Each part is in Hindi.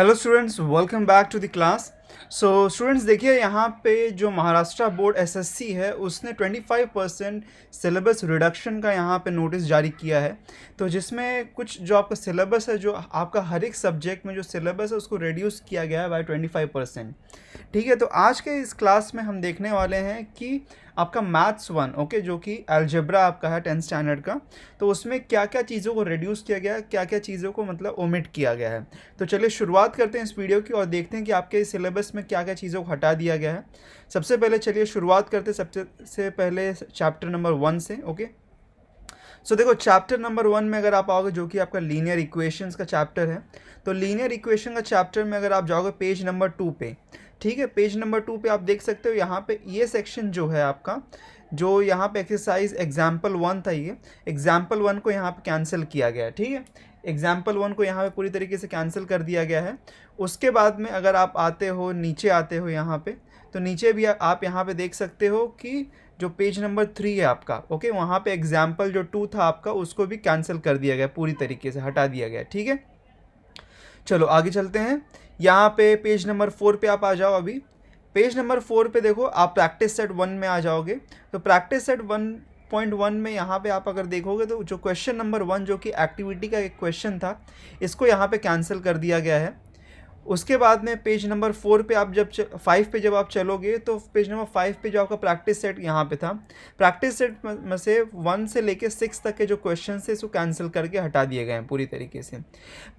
Hello students, welcome back to the class. So students, देखिए यहाँ पे जो महाराष्ट्र बोर्ड एसएससी है उसने 25% सिलेबस रिडक्शन का यहाँ पे नोटिस जारी किया है। तो जिसमें कुछ जो आपका सिलेबस है, जो आपका हर एक सब्जेक्ट में जो सिलेबस है उसको रिड्यूस किया गया है बाय 25%। ठीक है, तो आज के इस क्लास में हम देखने वाले हैं कि आपका मैथ्स वन, ओके, जो कि अलजेब्रा आपका है 10th स्टैंडर्ड का, तो उसमें क्या क्या चीज़ों को रिड्यूस किया गया है, क्या क्या चीज़ों को मतलब ओमिट किया गया है। तो चलिए शुरुआत करते हैं इस वीडियो की और देखते हैं कि आपके सिलेबस में क्या क्या चीज़ों को हटा दिया गया है। सबसे पहले चलिए शुरुआत करते हैं सबसे पहले चैप्टर नंबर 1 से। ओके, सो देखो चैप्टर नंबर 1 में अगर आप आओगे, जो कि आपका लीनियर इक्वेशंस का चैप्टर है, तो लीनियर इक्वेशन का चैप्टर में अगर आप जाओगे पेज नंबर 2 पे, ठीक है, पेज नंबर 2 पे आप देख सकते हो यहाँ पे ये सेक्शन जो है आपका, जो यहाँ पे एक्सरसाइज एग्जाम्पल 1 था, ये एग्जाम्पल 1 को यहाँ पे कैंसिल किया गया है। ठीक है, एग्जाम्पल 1 को यहाँ पे पूरी तरीके से कैंसिल कर दिया गया है। उसके बाद में अगर आप आते हो, नीचे आते हो यहाँ पे, तो नीचे भी आप यहाँ पे देख सकते हो कि जो पेज नंबर 3 है आपका, ओके, वहाँ पे एग्जाम्पल जो 2 था आपका उसको भी कैंसिल कर दिया गया, पूरी तरीके से हटा दिया गया। ठीक है, चलो आगे चलते हैं। यहाँ पे पेज नंबर 4 पे आप आ जाओ। अभी पेज नंबर 4 पे देखो, आप प्रैक्टिस सेट 1 में आ जाओगे। तो प्रैक्टिस सेट 1.1 में यहाँ पे आप अगर देखोगे तो जो क्वेश्चन नंबर 1 जो कि एक्टिविटी का एक क्वेश्चन था, इसको यहाँ पे कैंसिल कर दिया गया है। उसके बाद में पेज नंबर 4 पे आप जब 5 पे जब आप चलोगे, तो पेज नंबर 5 पे जो आपका प्रैक्टिस सेट यहाँ पे था, प्रैक्टिस सेट में से 1 से लेके 6 तक के जो क्वेश्चन थे इसको कैंसिल करके हटा दिए गए हैं पूरी तरीके से।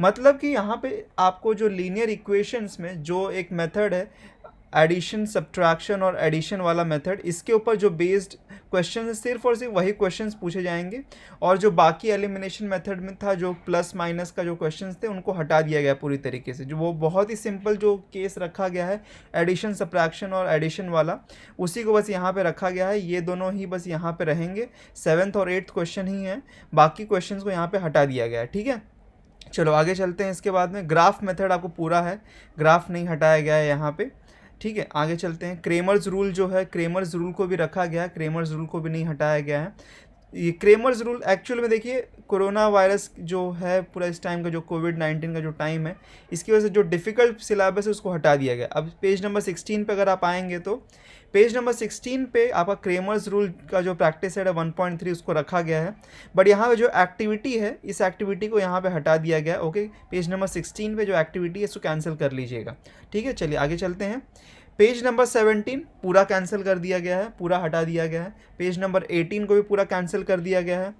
मतलब कि यहाँ पे आपको जो लीनियर इक्वेशंस में जो एक मेथड है, एडिशन सब्ट्रैक्शन और एडिशन वाला मेथड, इसके ऊपर जो बेस्ड क्वेश्चन है, सिर्फ और सिर्फ वही क्वेश्चंस पूछे जाएंगे। और जो बाकी एलिमिनेशन मेथड में था, जो प्लस माइनस का जो क्वेश्चंस थे, उनको हटा दिया गया पूरी तरीके से। जो वो बहुत ही सिंपल जो केस रखा गया है, एडिशन सब्ट्रैक्शन और एडिशन वाला, उसी को बस यहाँ पे रखा गया है। ये दोनों ही बस यहाँ पे रहेंगे, 7th और 8th क्वेश्चन ही हैं, बाकी क्वेश्चन को यहाँ पे हटा दिया गया है। ठीक है, चलो आगे चलते हैं। इसके बाद में ग्राफ मेथड आपको पूरा है, ग्राफ नहीं हटाया गया है यहाँ पे। ठीक है, आगे चलते हैं। क्रेमर्स रूल जो है, क्रेमर्स रूल को भी रखा गया है, क्रेमर्स रूल को भी नहीं हटाया गया है। ये क्रेमर्स रूल एक्चुअल में देखिए, कोरोना वायरस जो है पूरा इस टाइम का, जो कोविड-19 का जो टाइम है, इसकी वजह से जो डिफ़िकल्ट सिलेबस है उसको हटा दिया गया। अब पेज नंबर 16 पे अगर आप आएंगे, तो पेज नंबर 16 पे आपका क्रेमर्स रूल का जो प्रैक्टिस सेट है 1.3 उसको रखा गया है। बट यहाँ पे जो एक्टिविटी है, इस एक्टिविटी को यहाँ पे हटा दिया गया है। ओके, पेज नंबर 16 पे जो एक्टिविटी है इसको कैंसिल कर लीजिएगा। ठीक है, चलिए आगे चलते हैं। पेज नंबर 17 पूरा कैंसिल कर दिया गया है, पूरा हटा दिया गया है। पेज नंबर 18 को भी पूरा कैंसिल कर दिया गया है।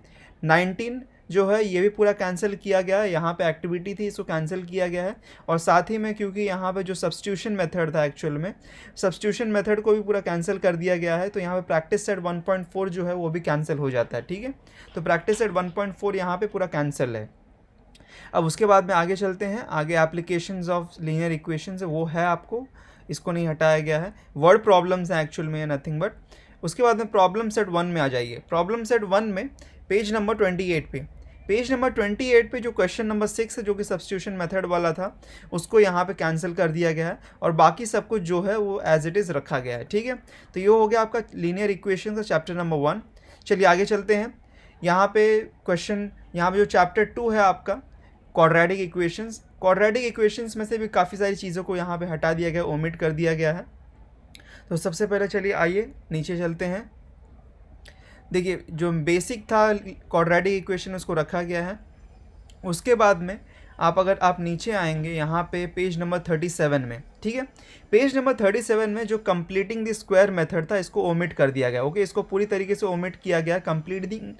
19 जो है ये भी पूरा कैंसिल किया गया है, यहाँ पे एक्टिविटी थी इसको कैंसिल किया गया है। और साथ ही में क्योंकि यहाँ पे जो सब्स्टिट्यूशन मेथड था, एक्चुअल में सब्स्टिट्यूशन मेथड को भी पूरा कैंसिल कर दिया गया है। तो यहाँ पे प्रैक्टिस सेट 1.4 जो है वो भी कैंसिल हो जाता है। ठीक है, तो प्रैक्टिस सेट 1.4 यहाँ पे पूरा कैंसिल है। अब उसके बाद में आगे चलते हैं। आगे एप्लीकेशंस ऑफ लीनियर इक्वेशंस है, वो है आपको, इसको नहीं हटाया गया है। वर्ड प्रॉब्लम्स हैं एक्चुअल में, नथिंग बट। उसके बाद में प्रॉब्लम सेट 1 में आ जाइए। प्रॉब्लम सेट 1 में पेज नंबर 28 पे, पेज नंबर 28 पे जो क्वेश्चन नंबर 6 है, जो कि सब्स्टिट्यूशन मेथड वाला था, उसको यहाँ पे कैंसिल कर दिया गया है और बाकी सब कुछ जो है वो एज इट इज़ रखा गया है। ठीक है, तो ये हो गया आपका लीनियर इक्वेशन का चैप्टर नंबर 1। चलिए आगे चलते हैं। यहाँ पे क्वेश्चन, यहाँ पे जो चैप्टर 2 है आपका, क्वाड्रेटिक इक्वेशंस, क्वाड्रेटिक इक्वेशंस में से भी काफ़ी सारी चीज़ों को यहाँ पे हटा दिया गया, ओमिट कर दिया गया है। तो सबसे पहले चलिए आइए नीचे चलते हैं। देखिए जो बेसिक था क्वाड्रेटिक इक्वेशन उसको रखा गया है। उसके बाद में अगर आप नीचे आएंगे यहाँ पे पेज नंबर 37 में, ठीक है, पेज नंबर 37 में जो कंप्लीटिंग द स्क्वायर मेथड था इसको ओमिट कर दिया गया। ओके, इसको पूरी तरीके से ओमिट किया गया। कंप्लीटिंग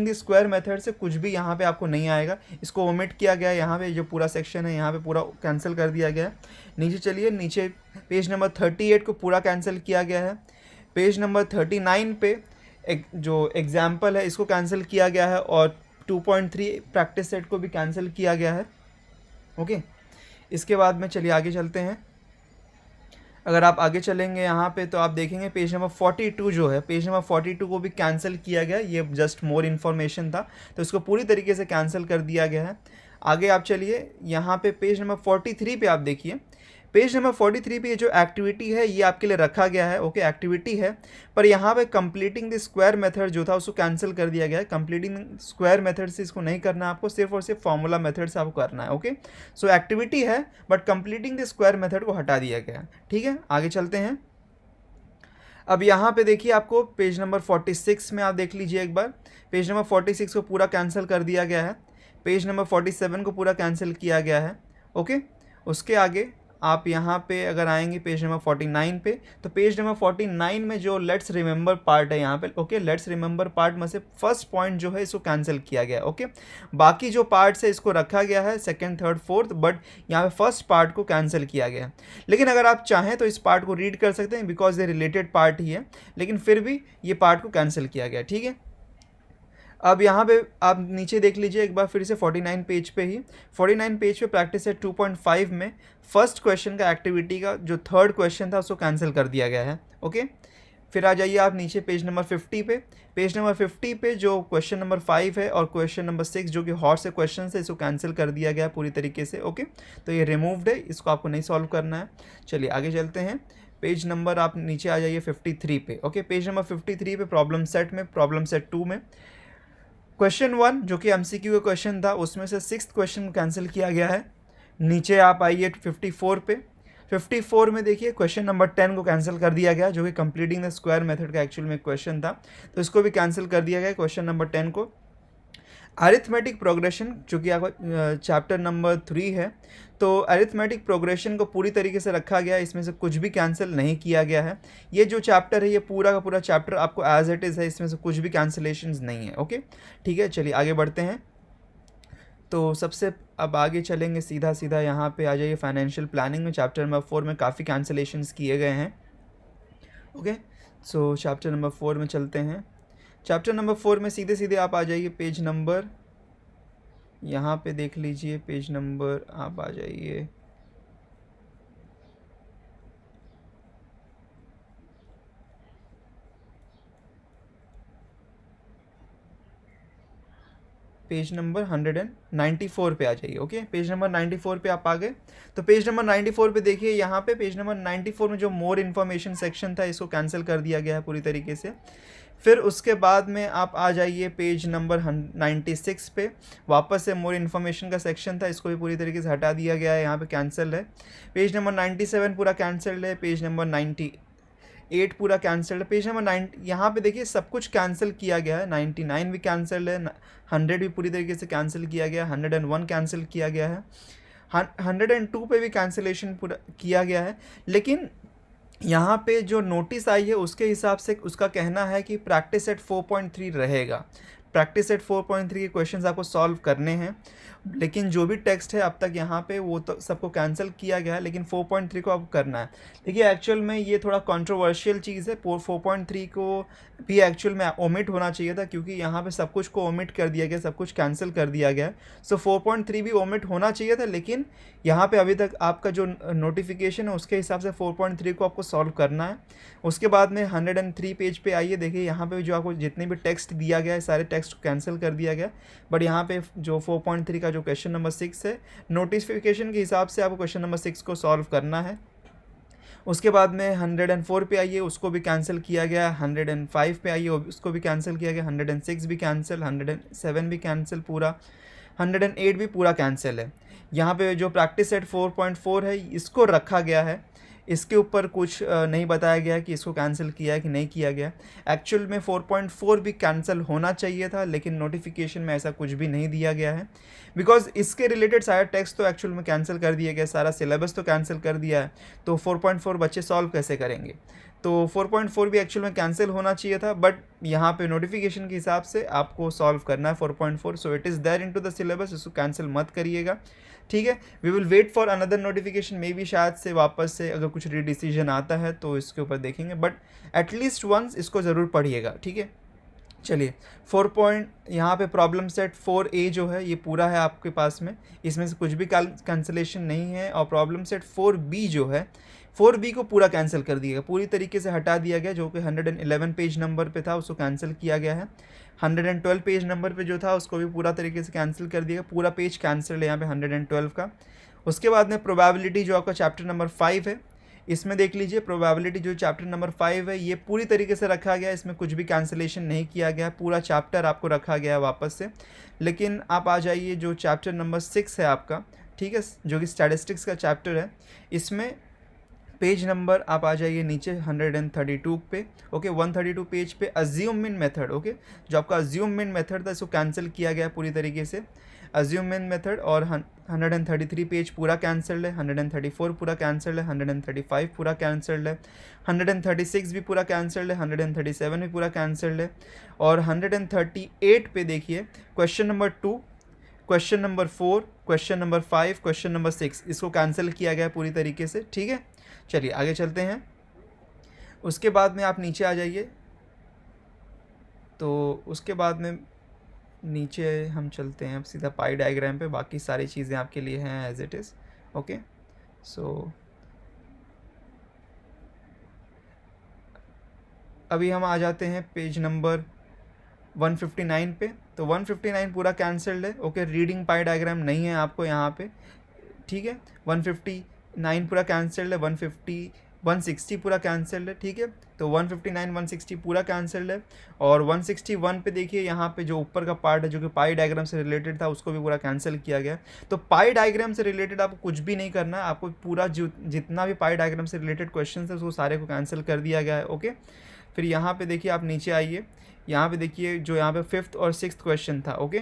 द स्क्वायर मेथड से कुछ भी यहाँ पे आपको नहीं आएगा, इसको ओमिट किया गया है। यहाँ पे जो पूरा सेक्शन है यहाँ पे पूरा कैंसिल कर दिया गया है। नीचे चलिए, नीचे पेज नंबर 38 को पूरा कैंसिल किया गया है। पेज नंबर 39 पे जो एग्जाम्पल है इसको कैंसिल किया गया है और 2.3 प्रैक्टिस सेट को भी कैंसिल किया गया है। ओके, इसके बाद में चलिए आगे चलते हैं। अगर आप आगे चलेंगे यहाँ पे तो आप देखेंगे पेज नंबर 42 जो है, पेज नंबर 42 को भी कैंसिल किया गया। ये जस्ट मोर इन्फॉर्मेशन था, तो इसको पूरी तरीके से कैंसिल कर दिया गया है। आगे आप चलिए, यहाँ पे पेज नंबर 43 पे आप देखिए, पेज नंबर 43 पे ये जो एक्टिविटी है ये आपके लिए रखा गया है, ओके एक्टिविटी है, पर यहाँ पे कंप्लीटिंग द स्क्वायर मेथड जो था उसको कैंसिल कर दिया गया है। कंप्लीटिंग स्क्वायर मेथड से इसको नहीं करना है आपको, सिर्फ और सिर्फ फॉर्मूला मेथड से आपको करना है, ओके। सो एक्टिविटी है but completing the square method को हटा दिया गया है, ठीक है। आगे चलते हैं। अब यहाँ पे देखिए आपको पेज नंबर 46 में आप देख लीजिए एक बार, पेज नंबर 46 को पूरा कैंसिल कर दिया गया है, पेज नंबर 47 को पूरा कैंसिल किया गया है, ओके। उसके आगे आप यहाँ पे अगर आएंगे पेज नंबर 49 पे, तो पेज नंबर 49 में जो लेट्स रिमेंबर पार्ट है यहाँ पे, ओके, लेट्स रिमेंबर पार्ट में से फर्स्ट पॉइंट जो है इसको कैंसिल किया गया है, ओके। बाकी जो पार्ट्स है इसको रखा गया है सेकंड थर्ड फोर्थ, बट यहाँ पे फर्स्ट पार्ट को कैंसिल किया गया है। लेकिन अगर आप चाहें तो इस पार्ट को रीड कर सकते हैं बिकॉज ये रिलेटेड पार्ट ही है, लेकिन फिर भी ये पार्ट को कैंसिल किया गया, ठीक है। अब यहाँ पे आप नीचे देख लीजिए एक बार फिर से 49 पेज पे ही, 49 पेज पे प्रैक्टिस सेट 2.5 में फर्स्ट क्वेश्चन का एक्टिविटी का जो थर्ड क्वेश्चन था उसको कैंसिल कर दिया गया है, ओके। फिर आ जाइए आप नीचे पेज नंबर 50 पे, पेज नंबर 50 पे जो क्वेश्चन नंबर 5 है और क्वेश्चन नंबर 6 जो कि हॉट से क्वेश्चन है इसको कैंसिल कर दिया गया है पूरी तरीके से, ओके। तो ये रिमूव्ड है, इसको आपको नहीं सॉल्व करना है। चलिए आगे चलते हैं। पेज नंबर आप नीचे आ जाइए 53 पे, ओके। पेज नंबर 53 पे प्रॉब्लम सेट में, प्रॉब्लम सेट 2 में क्वेश्चन 1 जो कि एमसीक्यू का क्वेश्चन था उसमें से 6th क्वेश्चन कैंसिल किया गया है। नीचे आप आइए 54 पे, 54 में देखिए क्वेश्चन नंबर 10 को कैंसिल कर दिया गया जो कि कंप्लीटिंग द स्क्वायर मेथड का एक्चुअल में क्वेश्चन था, तो इसको भी कैंसिल कर दिया गया क्वेश्चन नंबर 10 को। अरिथमेटिक प्रोग्रेशन जो कि आपका चैप्टर नंबर 3 है, तो अरिथमेटिक प्रोग्रेशन को पूरी तरीके से रखा गया है, इसमें से कुछ भी कैंसिल नहीं किया गया है। ये जो चैप्टर है ये पूरा का पूरा चैप्टर आपको एज इट इज़ है, इसमें से कुछ भी कैंसिलेशंस नहीं है, ओके, ठीक है। चलिए आगे बढ़ते हैं। तो सबसे अब आगे चलेंगे सीधा सीधा यहाँ पे आ जाइए फाइनेंशियल प्लानिंग में, चैप्टर नंबर 4 में काफ़ी कैंसिलेशंस किए गए हैं, ओके। सो चैप्टर नंबर 4 में चलते हैं। चैप्टर नंबर 4 में सीधे सीधे आप आ जाइए पेज नंबर, यहाँ पे देख लीजिए पेज नंबर आप आ जाइए पेज नंबर 194 पे आ जाइए, ओके। पेज नंबर 94 पे आप आ गए, तो पेज नंबर 94 पे देखिए यहाँ पे पेज नंबर 94 में जो मोर इन्फॉर्मेशन सेक्शन था इसको कैंसिल कर दिया गया है पूरी तरीके से। फिर उसके बाद में आप आ जाइए पेज नंबर 96 पे, वापस से मोर इन्फॉर्मेशन का सेक्शन था इसको भी पूरी तरीके से हटा दिया गया है, यहाँ पे कैंसिल है। पेज नंबर 97 पूरा कैंसिल्ड है, पेज नंबर 98 पूरा कैंसिल्ड है, पेज नंबर 9 यहाँ पे देखिए सब कुछ कैंसिल किया गया है, 99 भी कैंसिल्ड है, 100 भी पूरी तरीके से कैंसिल किया गया है, 101 कैंसिल किया गया है, 102 पे भी कैंसिलेशन पूरा किया गया है। लेकिन यहाँ पे जो नोटिस आई है उसके हिसाब से उसका कहना है कि प्रैक्टिस सेट 4.3 रहेगा, प्रैक्टिस सेट 4.3 के क्वेश्चंस आपको सॉल्व करने हैं, लेकिन जो भी टेक्स्ट है अब तक यहाँ पे वो तो सबको कैंसिल किया गया है, लेकिन 4.3 को आपको करना है। देखिए एक्चुअल में ये थोड़ा कंट्रोवर्शियल चीज़ है, 4.3 को भी एक्चुअल में ओमिट होना चाहिए था क्योंकि यहाँ पे सब कुछ को ओमिट कर दिया गया, सब कुछ कैंसिल कर दिया गया। सो 4.3 भी ओमिट होना चाहिए था, लेकिन यहाँ पे अभी तक आपका जो नोटिफिकेशन है उसके हिसाब से 4.3 को आपको सॉल्व करना है। उसके बाद में 103 पेज पे आइए, देखिए यहाँ पे जो आपको जितने भी टेक्स्ट दिया गया है सारे टेक्स्ट को कैंसिल कर दिया गया, बट यहाँ पे जो 4.3 का जो क्वेश्चन नंबर 6 है नोटिफिकेशन के हिसाब से आपको क्वेश्चन नंबर 6 को सॉल्व करना है। उसके बाद में 104 पे आइए, उसको भी कैंसिल किया गया, 105 पे आइए उसको भी कैंसिल किया गया, 106 भी कैंसिल, 107 भी कैंसिल पूरा, 108 भी पूरा कैंसिल है। यहाँ पे जो प्रैक्टिस सेट 4.4 है इसको रखा गया है, इसके ऊपर कुछ नहीं बताया गया कि इसको कैंसिल किया है कि नहीं किया गया। एक्चुअल में 4.4 भी कैंसिल होना चाहिए था, लेकिन नोटिफिकेशन में ऐसा कुछ भी नहीं दिया गया है, बिकॉज इसके रिलेटेड सारा टेक्स्ट तो एक्चुअल में कैंसिल कर दिया गया, सारा सिलेबस तो कैंसिल कर दिया है, तो 4.4 बच्चे सॉल्व कैसे करेंगे। तो 4.4 भी एक्चुअल में कैंसिल होना चाहिए था, बट यहाँ पे नोटिफिकेशन के हिसाब से आपको सॉल्व करना है 4.4, so it is there into the syllabus, इसको कैंसिल मत करिएगा, ठीक है। We will wait for another notification, maybe शायद से वापस से अगर कुछ रीडिसीजन आता है तो इसके ऊपर देखेंगे, बट एटलीस्ट वंस इसको ज़रूर पढ़िएगा, ठीक है। चलिए 4 पॉइंट यहाँ पे प्रॉब्लम सेट 4A जो है ये पूरा है आपके पास में, इसमें से कुछ भी कैंसिलेशन नहीं है। और प्रॉब्लम सेट 4B जो है 4B को पूरा कैंसिल कर दिया गया, पूरी तरीके से हटा दिया गया, जो कि 111 पेज नंबर पे था उसको कैंसिल किया गया है। 112 पेज नंबर पे जो था उसको भी पूरा तरीके से कैंसिल कर दिया, पूरा पेज कैंसिल है यहाँ पे 112 का। उसके बाद में प्रोबेबिलिटी जो आपका चैप्टर नंबर 5 है, इसमें देख लीजिए प्रोबेबिलिटी जो चैप्टर नंबर 5 है ये पूरी तरीके से रखा गया है, इसमें कुछ भी कैंसिलेशन नहीं किया गया, पूरा चैप्टर आपको रखा गया है वापस से। लेकिन आप आ जाइए जो चैप्टर नंबर 6 है आपका, ठीक है, जो कि स्टैटिस्टिक्स का चैप्टर है, इसमें पेज नंबर आप आ जाइए नीचे 132 पे, ओके। 132 पेज पे अज्यूम मीन मेथड, ओके, जो आपका अज्यूम मीन मेथड था इसको कैंसिल किया गया पूरी तरीके से, अज्यूम मीन मेथड। और 133 पेज पूरा कैंसल्ड है, 134 पूरा कैंसल्ड है, 135 पूरा कैंसल्ड है, 136 भी पूरा कैंसल्ड है, 137 भी पूरा कैंसल्ड है। और 138 पे देखिए question number 2, question number 4, question number 5, question number 6, इसको कैंसिल किया गया पूरी तरीके से, ठीक है। चलिए आगे चलते हैं। उसके बाद में आप नीचे आ जाइए, तो उसके बाद में नीचे हम चलते हैं अब सीधा पाई डायग्राम पे, बाकी सारी चीज़ें आपके लिए हैं एज इट इज़, ओके। सो अभी हम आ जाते हैं पेज नंबर 159 पे, तो 159 पूरा कैंसल्ड है, ओके। रीडिंग पाई डायग्राम नहीं है आपको यहाँ पे, ठीक है। 159 पूरा कैंसल्ड है, 160 पूरा कैंसल्ड है, ठीक है। तो 159 160 पूरा कैंसल्ड है। और 161 पे देखिए यहाँ पे जो ऊपर का पार्ट है जो कि पाई डायग्राम से रिलेटेड था उसको भी पूरा कैंसिल किया गया। तो पाई डायग्राम से रिलेटेड आपको कुछ भी नहीं करना है, आपको पूरा जितना भी पाई डायग्राम से रिलेटेड क्वेश्चन है उसको सारे को कैंसिल कर दिया गया है, ओके। फिर यहाँ पे देखिए आप नीचे आइए, यहाँ पे देखिए जो यहाँ पे 5th और 6th क्वेश्चन था, ओके।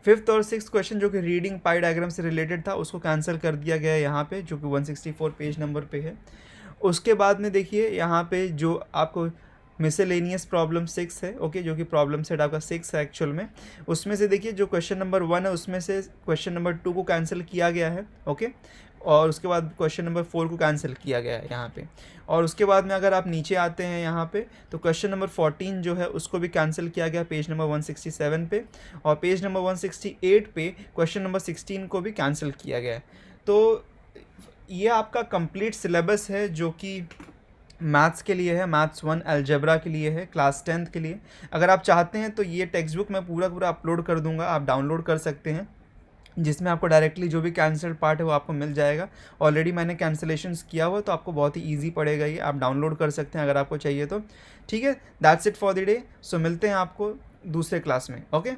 5th और 6th क्वेश्चन जो कि रीडिंग पाई डायग्राम से रिलेटेड था उसको कैंसिल कर दिया गया है यहाँ पे, जो कि 164 पेज नंबर पे है। उसके बाद में देखिए यहाँ पे जो आपको मिसलेनियस प्रॉब्लम 6 है, ओके, जो कि प्रॉब्लम सेट आपका 6 है एक्चुअल में, उसमें से देखिए जो क्वेश्चन नंबर 1 है उसमें से क्वेश्चन नंबर 2 को कैंसिल किया गया है, ओके। और उसके बाद क्वेश्चन नंबर 4 को कैंसिल किया गया है यहाँ पे। और उसके बाद में अगर आप नीचे आते हैं यहाँ पे तो क्वेश्चन नंबर 14 जो है उसको भी कैंसिल किया गया पेज नंबर 167 पे। और पेज नंबर 168 पे क्वेश्चन नंबर 16 को भी कैंसिल किया गया है। तो ये आपका कंप्लीट सिलेबस है जो कि मैथ्स के लिए है, मैथ्स 1 अलजेब्रा के लिए है, क्लास 10th के लिए। अगर आप चाहते हैं तो ये टेक्स्ट बुक मैं पूरा अपलोड कर दूंगा, आप डाउनलोड कर सकते हैं, जिसमें आपको डायरेक्टली जो भी कैंसिल्ड पार्ट है वो आपको मिल जाएगा। ऑलरेडी मैंने कैंसिलेशंस किया हुआ तो आपको बहुत ही ईजी पड़ेगा, ये आप डाउनलोड कर सकते हैं अगर आपको चाहिए तो, ठीक है। That's it for the day. So मिलते हैं आपको दूसरे क्लास में, ओके।